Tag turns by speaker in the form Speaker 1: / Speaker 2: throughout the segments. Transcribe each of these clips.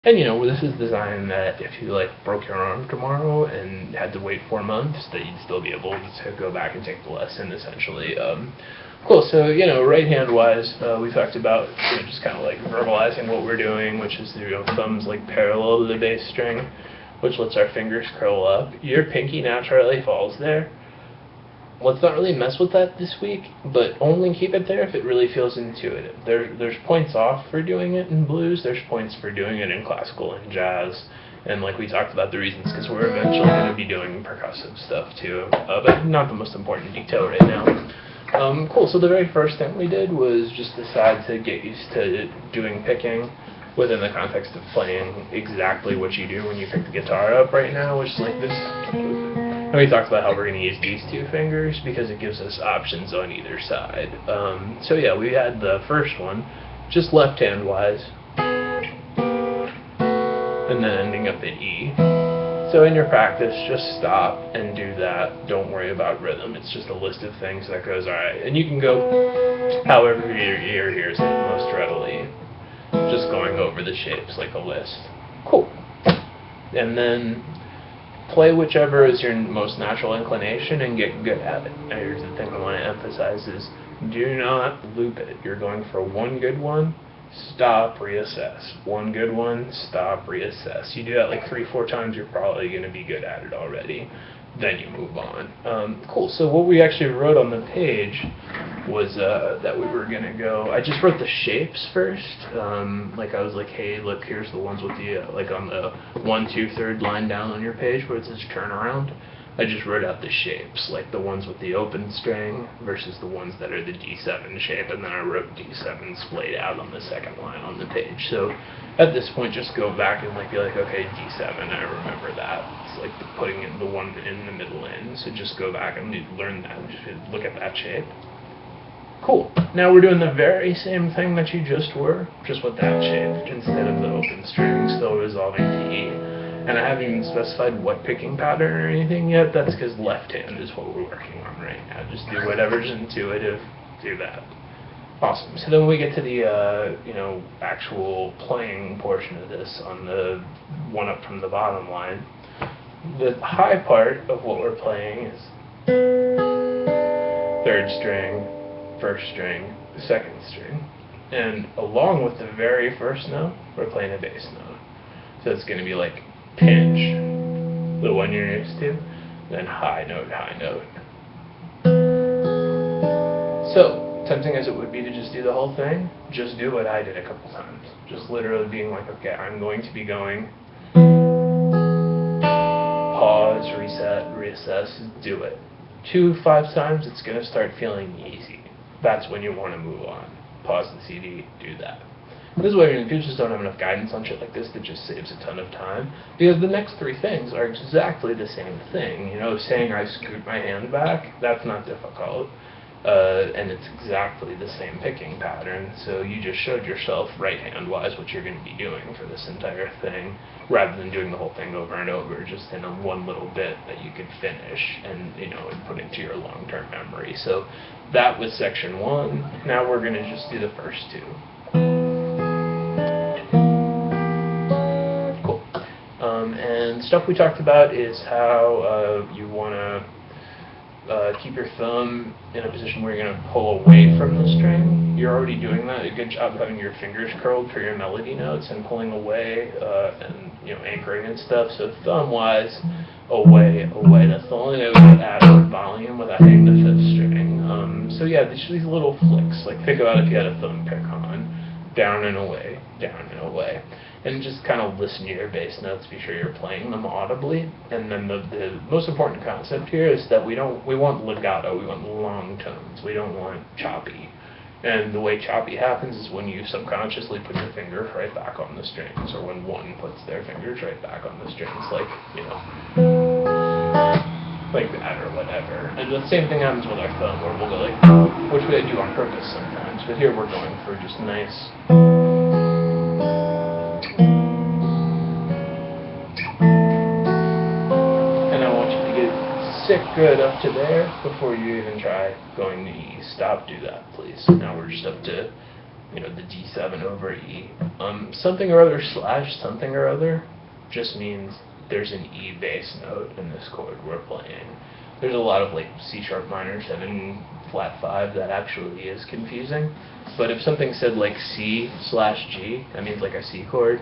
Speaker 1: And this is designed that if you like broke your arm tomorrow and had to wait 4 months, that you'd still be able to go back and take the lesson essentially. Cool. So right hand wise, we talked about just kind of like verbalizing what we're doing, which is thumbs like parallel to the bass string, which lets our fingers curl up. Your pinky naturally falls there. Let's not really mess with that this week, but only keep it there if it really feels intuitive. There's points off for doing it in blues, there's points for doing it in classical and jazz, and like we talked about the reasons, because we're eventually going to be doing percussive stuff too, but not the most important detail right now. Cool, so the very first thing we did was just decide to get used to doing picking within the context of playing exactly what you do when you pick the guitar up right now, which is like this. And we talked about how we're going to use these two fingers because it gives us options on either side. So yeah, we had the first one, just left hand wise, and then ending up in E. So in your practice, just stop and do that. Don't worry about rhythm. It's just a list of things that goes alright. And you can go however your ear hears it most readily. Just going over the shapes like a list. Cool. And then play whichever is your most natural inclination and get good at it. Now here's the thing I want to emphasize is do not loop it. You're going for one good one, stop, reassess. One good one, stop, reassess. You do that like 3-4 times, you're probably going to be good at it already. Then you move on. Cool, so what we actually wrote on the page was that we were going to go, I just wrote the shapes first. Like I was like, hey, look, here's the ones with the, like on the 1, 2, 3rd line down on your page where it says turnaround. I just wrote out the shapes, like the ones with the open string versus the ones that are the D7 shape, and then I wrote D7 splayed out on the second line on the page. So at this point, just go back and be like, okay, D7, I remember that. It's like putting in the one in the middle in. So just go back and learn that, just look at that shape. Cool. Now we're doing the very same thing that you just were, just with that shape instead of the open string, still resolving to E. And I haven't even specified what picking pattern or anything yet. That's because left hand is what we're working on right now. Just do whatever's intuitive, do that. Awesome. So then we get to the actual playing portion of this on the one up from the bottom line. The high part of what we're playing is 3rd string, 1st string, 2nd string. And along with the very first note, we're playing a bass note. So it's going to be like pinch, the one you're used to, then high note, high note. So, tempting as it would be to just do the whole thing, just do what I did a couple times. Just literally being like, okay, I'm going to be going, pause, reset, reassess, do it. 2, 5 times, it's going to start feeling easy. That's when you want to move on. Pause the CD, do that. This is why people just don't have enough guidance on shit like this that just saves a ton of time. Because the next 3 things are exactly the same thing. Saying I scoot my hand back, that's not difficult. And it's exactly the same picking pattern. So you just showed yourself right hand wise what you're going to be doing for this entire thing, rather than doing the whole thing over and over, just in a one little bit that you could finish and and put into your long-term memory. So that was section 1. Now we're going to just do the first 2. And stuff we talked about is how you want to keep your thumb in a position where you're going to pull away from the string. You're already doing that. A good job having your fingers curled for your melody notes and pulling away and anchoring and stuff. So thumb-wise, away, away. That's the only way we can add volume without hitting the 5th string. So yeah, these little flicks. Like think about if you had a thumb pick on, down and away, down and away. And just kind of listen to your bass notes, be sure you're playing them audibly. And then the most important concept here is that we want legato, we want long tones, we don't want choppy. And the way choppy happens is when you subconsciously put your finger right back on the strings, or when one puts their fingers right back on the strings, like that or whatever. And the same thing happens with our thumb, where we'll go like, which we do on purpose sometimes, but here we're going for just nice. Stick good up to there before you even try going to E. Stop, do that, please. Now we're just up to the D7 over E. Something or other slash something or other just means there's an E bass note in this chord we're playing. There's a lot of like C sharp minor 7 flat 5 that actually is confusing. But if something said like C slash G, that means like a C chord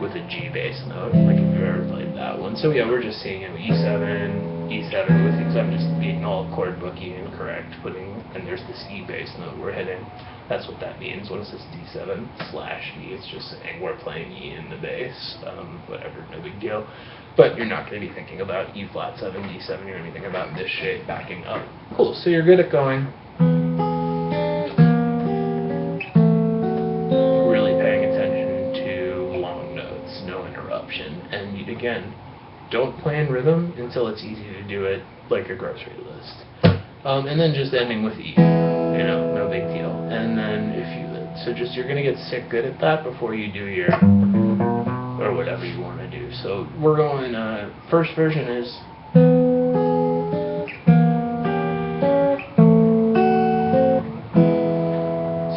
Speaker 1: with a G bass note, like if you've ever played that one. So yeah, we're just seeing E7, E7 with things. I'm just being all chord booky and correct, and there's this E bass note we're hitting. That's what that means. What is this D7 slash E? It's just saying we're playing E in the bass. Whatever, no big deal. But you're not going to be thinking about E flat 7, D7. You're going to be thinking about this shape backing up. Cool. So you're good at going. Really paying attention to long notes, no interruption. And again, don't plan rhythm until it's easy to do it like a grocery list. And then just ending with E. No big deal. And then you're going to get sick good at that before you do your, or whatever you want to do. So we're going, first version is,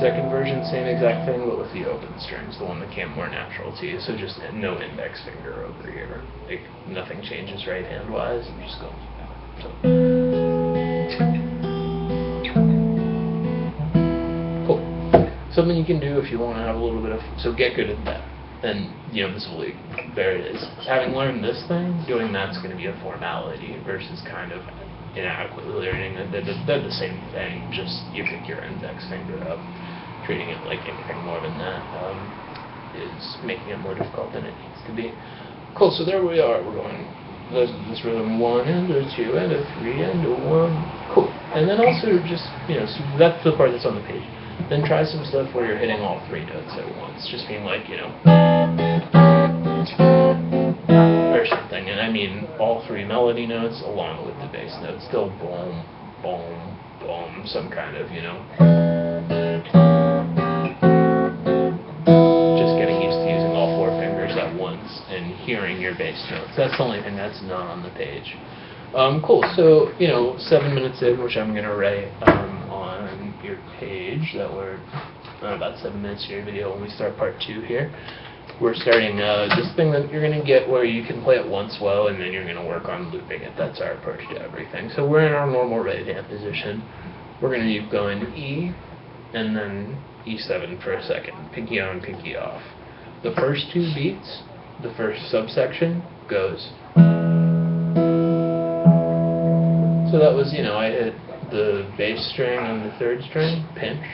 Speaker 1: second version, same exact thing, but with the open strings, the one that came more natural to you. So just no index finger over here. Like, nothing changes right hand wise, you just go. So. Cool. Something you can do if you want to have a little bit of, so get good at that. And, there it is. Having learned this thing, doing that's going to be a formality versus kind of inadequately learning. They're the same thing, just you pick your index finger up. Treating it like anything more than that is making it more difficult than it needs to be. Cool, so there we are. We're going this rhythm 1 and a 2 and a 3 and a 1. Cool. And then also just, so that's the part that's on the page. Then try some stuff where you're hitting all 3 notes at once. Just being like, or something. And I mean all 3 melody notes along with the bass notes. Still boom, boom, boom, some kind of, hearing your bass notes. That's the only thing that's not on the page. Cool, so, 7 minutes in, which I'm going to write on your page, that we're about 7 minutes to your video when we start part 2 here. We're starting this thing that you're going to get where you can play it once well, and then you're going to work on looping it. That's our approach to everything. So we're in our normal right hand position. We're going to keep going E, and then E7 for a second. Pinky on, pinky off. The first 2 beats, the first subsection goes. So that was, I hit the bass string on the 3rd string, pinch.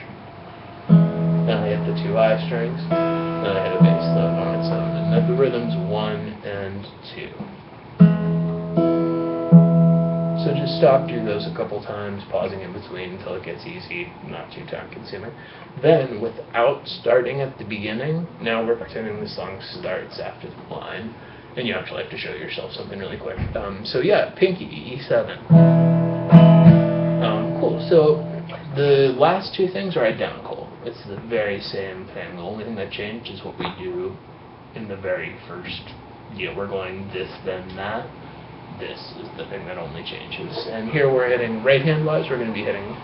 Speaker 1: Then I hit the 2 high strings. Then I hit a bass note on its own. And then the rhythms 1 and 2. So just stop, do those a couple times, pausing in between until it gets easy, not too time consuming. Then, without starting at the beginning, now we're pretending the song starts after the line. And you actually have to show yourself something really quick. So yeah, pinky, E7. Cool, so the last 2 things are identical. It's the very same thing. The only thing that changed is what we do in the very first, we're going this, then that. This is the thing that only changes. And here we're hitting, right hand wise, we're going to be hitting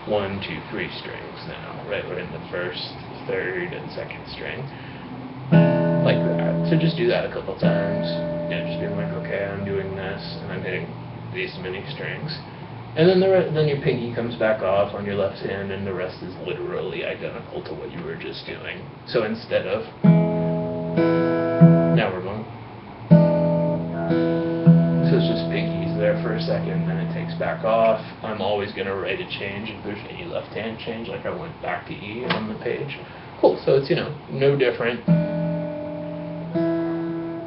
Speaker 1: 1, 2, 3 strings now, right? We're in the 1st, 3rd, and 2nd string. Like that. So just do that a couple times. Just being like, okay, I'm doing this, and I'm hitting these many strings. And then then your pinky comes back off on your left hand, and the rest is literally identical to what you were just doing. So instead of, now we're going. So it's just pinkies there for a second, then it takes back off. I'm always going to write a change if there's any left hand change, like I went back to E on the page. Cool, so it's, no different.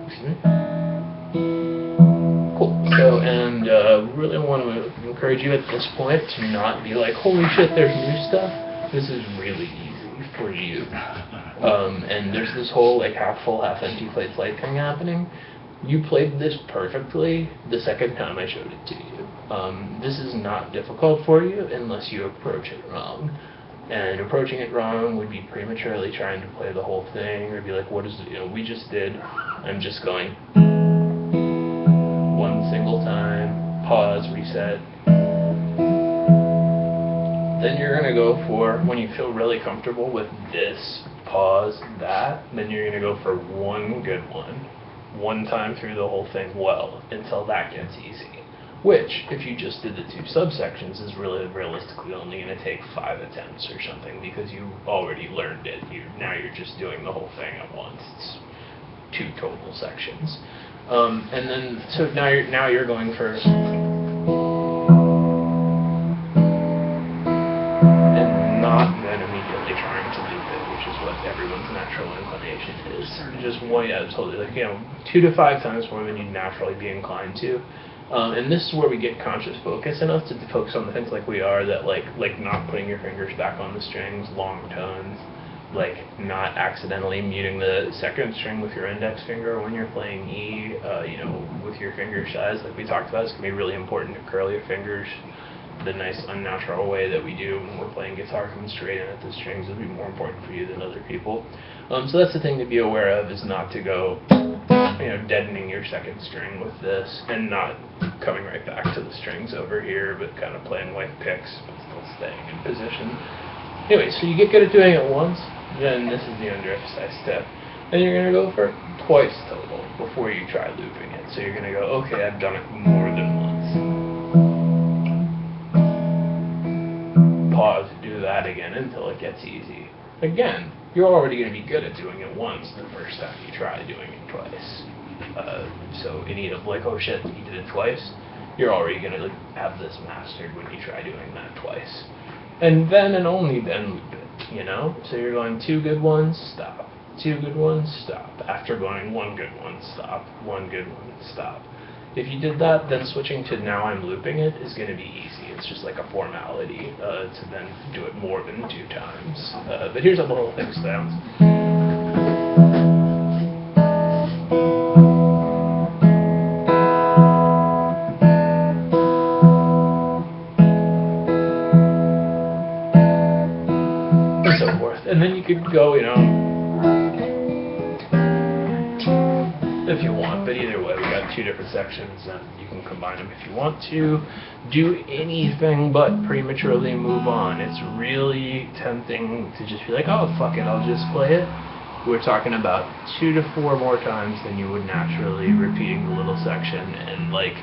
Speaker 1: Excuse me. Cool, so, and really want to encourage you at this point to not be like, holy shit, there's new stuff. This is really easy for you. And there's this whole, like, half full, half empty plate thing happening. You played this perfectly the second time I showed it to you. This is not difficult for you unless you approach it wrong. And approaching it wrong would be prematurely trying to play the whole thing, or be like, what is it, we just did. I'm just going one single time, pause, reset. Then you're going to go for, when you feel really comfortable with this, pause, that, then you're going to go for one good one time through the whole thing well, until that gets easy. Which, if you just did the 2 subsections, is really realistically only going to take 5 attempts or something, because you already learned it. Now you're just doing the whole thing at once. It's 2 total sections. And then, so now you're going for, and not then immediately trying to loop it, which is what everyone's natural inclination is. Just one, yeah, totally, like, 2 to 5 times more than you'd naturally be inclined to. And this is where we get conscious focus enough to focus on the things like we are, that like not putting your fingers back on the strings, long tones, like not accidentally muting the 2nd string with your index finger when you're playing E, with your finger size, like we talked about. It's going to be really important to curl your fingers the nice unnatural way that we do when we're playing guitar, coming straight in at the strings will be more important for you than other people. So that's the thing to be aware of, is not to go deadening your 2nd string with this, and not coming right back to the strings over here, but kind of playing like picks, but still staying in position. Anyway, so you get good at doing it once, then this is the underemphasized step. Then you're going to go for twice total before you try looping it. So you're going to go, okay, I've done it more than once. Pause, do that again until it gets easy. Again, you're already going to be good at doing it once the first time you try doing it twice. So in need of like, oh shit, you did it twice, you're already going to have this mastered when you try doing that twice. And then and only then loop it, So you're going 2 good ones, stop. 2 good ones, stop. After going 1 good one, stop. 1 good one, stop. If you did that, then switching to now I'm looping it is going to be easy. It's just like a formality to then do it more than 2 times. But here's how the whole thing sounds. And so forth. And then you could go, if you want, but either way, we got 2 different sections, and you can combine them if you want to. Do anything but prematurely move on. It's really tempting to just be like, oh, fuck it, I'll just play it. We're talking about 2 to 4 more times than you would naturally, repeating the little section, and like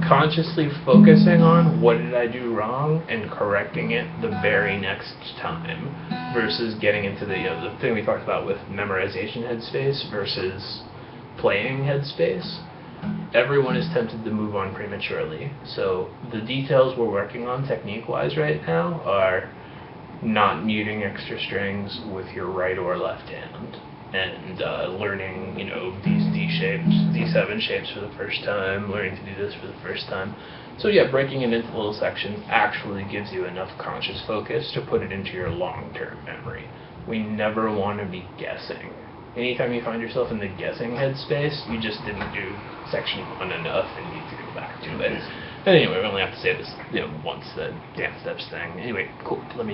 Speaker 1: consciously focusing on what did I do wrong and correcting it the very next time, versus getting into the thing we talked about with memorization headspace versus playing headspace. Everyone is tempted to move on prematurely. So the details we're working on technique-wise right now are not muting extra strings with your right or left hand, and learning, these D shapes, D7 shapes for the first time, learning to do this for the first time. So yeah, breaking it into little sections actually gives you enough conscious focus to put it into your long-term memory. We never want to be guessing. Anytime you find yourself in the guessing headspace, you just didn't do section 1 enough and need to go back to it. And anyway, we only have to say this, once, the dance steps thing. Anyway, cool. Let me